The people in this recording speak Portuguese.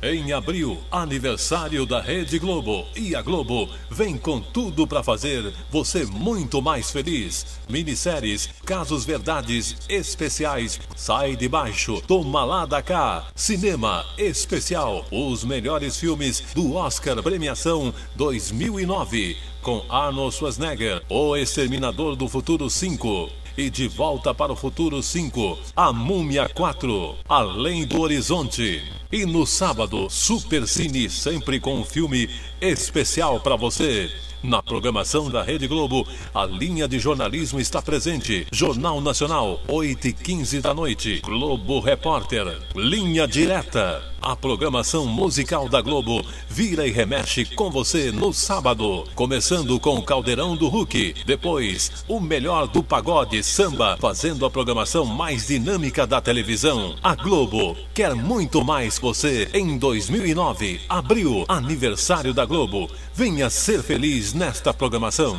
Em abril, aniversário da Rede Globo. E a Globo vem com tudo para fazer você muito mais feliz. Minisséries, casos verdades, especiais, Sai de Baixo, Toma lá da cá, cinema especial, os melhores filmes do Oscar Premiação 2009, com Arnold Schwarzenegger, O Exterminador do Futuro 5. E De Volta para o Futuro 5, A Múmia 4, Além do Horizonte. E no sábado, Super Cine, sempre com um filme especial para você. Na programação da Rede Globo, a linha de jornalismo está presente. Jornal Nacional, 8h15 da noite. Globo Repórter, Linha Direta. A programação musical da Globo vira e remexe com você no sábado. Começando com o Caldeirão do Hulk. Depois, o melhor do pagode samba, fazendo a programação mais dinâmica da televisão. A Globo quer muito mais você em 2009. Abril, aniversário da Globo. Venha ser feliz nesta programação.